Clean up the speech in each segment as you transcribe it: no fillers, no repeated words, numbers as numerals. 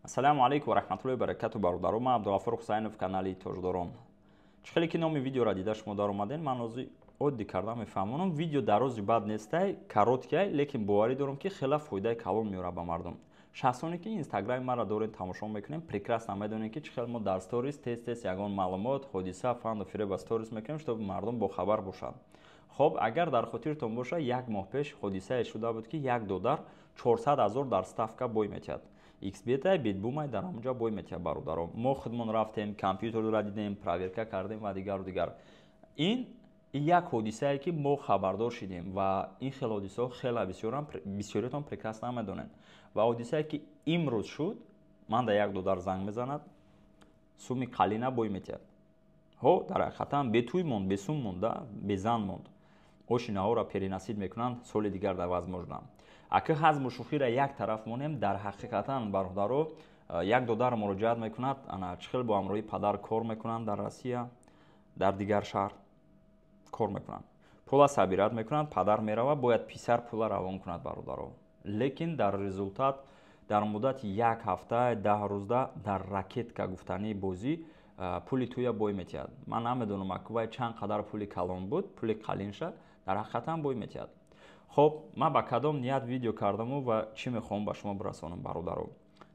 Ассалому алейкум ва рахматуллоҳи ва баракату бародаро. Ман Абдуғаффор Ҳусайнов, канали Тоҷдорон. Чӣ хеле ки номи видеоро дида шумо дар омаден, ман ҳозир оддӣ карда мефаҳмонам. Видео дарози бад нестай, короткай, лекин боварӣ дорам ки хела фоидаи калон меёрад ба мардум. Шахсоне ки инстаграми маро дорен тамошо мекунем, прекрасно медонем ки чӣ хеле мо дар сторис тез ягон маълумот, ҳодиса, фанду фиреб аз сторис мекунем, чтобы мардум бохабар бошад. Хоб, агар дар хотиртон боша, 1 моҳ пеш ҳодисае шуда буд ки 1 додар 400 000 дар ставка бой метиҳад. Xbeta битбумай дар ҳамонҷа бой метиҳад бародаро. Мо худмон рафтем, компютерро дидем, проверка кардем ва дигару дигар. Ин як ҳодисае ки мо хабардор шидем ва ин хел ҳодисаҳо хела бисёриатон прекрасно медонен. Ва ҳодисае ки имрӯз шуд, ман да 1 додар занг мезанад, суми қалина бой метиҳад. Ҳо дар ҳақиқатан бетӯй монд, бесум монд, безан монд. Ошинаҳоро перенасиб мекунанд, соли дигар да возможно. Ака ҳазму шӯхиро як тараф монем, дар ҳақиқатан бародаро 1 додар муроҷиат мекунад, ана чӣ хел бо ҳамроҳи падар кор мекунанд дар Россия, дар дигар шаҳр кор мекунанд. Пула сабират мекунанд, падар меравад, бояд писар пула равон кунад бародаро. Лекин дар результат дар муддати 1 ҳафта, 10 рӯзда дар ракетка гуфтании бозӣ пули туя бой метиҳад. Ман намедонам аквай чанд қадар пули калон буд, пули қалинша дар ҳақиқатан бой метиҳад. Хоб, ман ба кадом ният видео кардаму ва чӣ мехоҳам ба шумо бирасонам бародаро.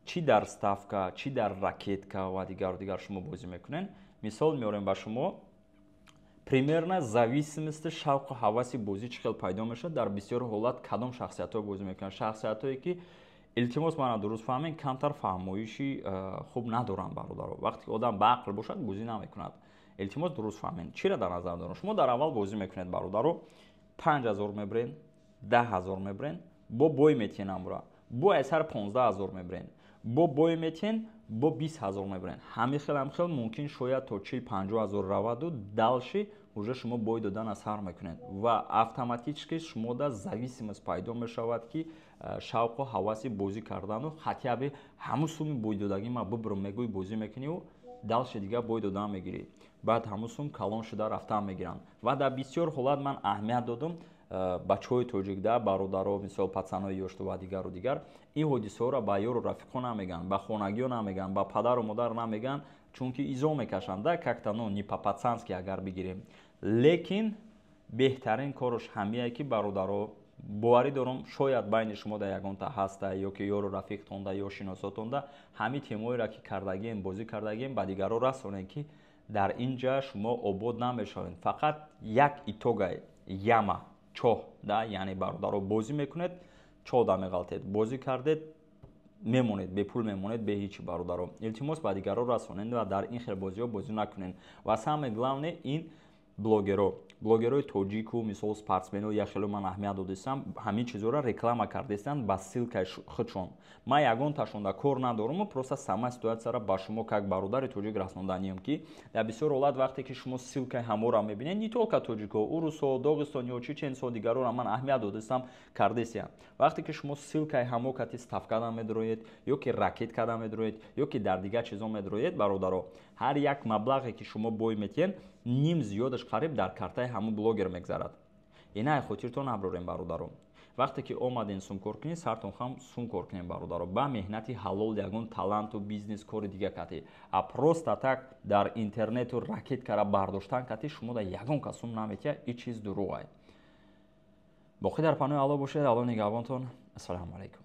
Чӣ дар ставка, чӣ дар ракетка ва дигар шумо бозӣ мекунен. Мисол меорем ба шумо. Примерно зависимости шавқу ҳаваси бозӣ чӣ хел пайдо мешавад, дар бисёр ҳолат кадом шахсиятҳо бозӣ мекунанд. Шахсиятҳое ки илтимос мана дуруст фаҳмед, камтар фаҳмоиши хуб надоранд бародаро. Вақте ки одам ба ақл бошад, бозӣ намекунад. Илтимос дуруст фаҳмед. Чиро дар назар дорам? Шумо дар аввал бозӣ мекунед бародаро. 5000 мебирен, 10000 мебирен, бо бой метиҳен амра. Бо айсар 15000 мебирен. Бо бой метиҳен, бо 20000 мебирен. Ҳамихел мумкин шояд то 40-50000 раваду далши уже шумо бой додан аз сар мекунед. Ва автоматически шумо да зависимост пайдо мешавад ки шавқу ҳаваси бозӣ кардану хатъяби ҳамун сум бой додагӣ ма бибирм мегӯй бозӣ мекуниву далши дига бой додан мегирӣ. Баъд ҳамун сум калон шуда рафтан мегиранд. Ва дар бисёр ҳолат ман аҳамият додам бачаҳои тоҷикда, бародаро, мисол пацанои ёшту ва дигару дигар ин ҳодисаҳоро ба ёру рафиқо намеган, ба хонагиё намеган, ба падару модар намеган, чунки изо мекашанд, да, как-то не по-пацански агар бигирем. Лекин беҳтарин корш ҳамие ки бародаро, боварӣ дорам, шояд байни шумо да ягонта ҳаста, ё ки ёру рафиқтонда ё шиносотонда ҳамин темоеро ки кардагем, бозӣ кардагем ба дигаро расонем ки дар инҷа шумо обод намешавед. Фақат як итогай яма чоҳ, да, яъне бародаро бозӣ мекунед, чоҳ да меғалтед, бозӣ кардед, мемонед, бепул мемонед, беҳичи бародаро. Илтимос ба дигаро расонед ва дар ин хел бозиҳо бозӣ накунед. Ва самое главное ин блогерои тоҷику, мисол спортсмено я хело ман аҳамият додистам, ҳамин чизҳоро реклама кардестанд ба ссилкаи худшон. Ман ягонташонда кор надораму просто сама ситуатсияро ба шумо как бародари тоҷик расонданиям ки дар бисёр ҳолат вақте ки шумо ссилкаи ҳаморо мебинед, не только тоҷико, урусо, догистонё, чеченсо, дигароро ман аҳамият додистам кардесия. Вақте ки шумо ссилкаи ҳамо кати ставкада медроед, ё ки ракеткада медроед, ё ки дар дигар чизо медроед бародаро, ҳар як маблағе ки шумо бой метиҳен, ним зиёдаш қариб дар картаи ҳамун блогер мегзарад. Инаи хотиртон наброрем бародаро. Вақте ки омаден сум кор кунед, сартон хам сум кор кунед бародаро. Ба меҳнати ҳалол ягон таланту бизнес кори дига кати. А просто так дар интернету ракеткара бардоштан кати шумо да ягон кас сум наметиҳад, ин чиз дурӯғ ай. Боқӣ дар паноҳи Аллоҳ бошед. Аллоҳ нигаҳбонтон. Ассалому алайкум.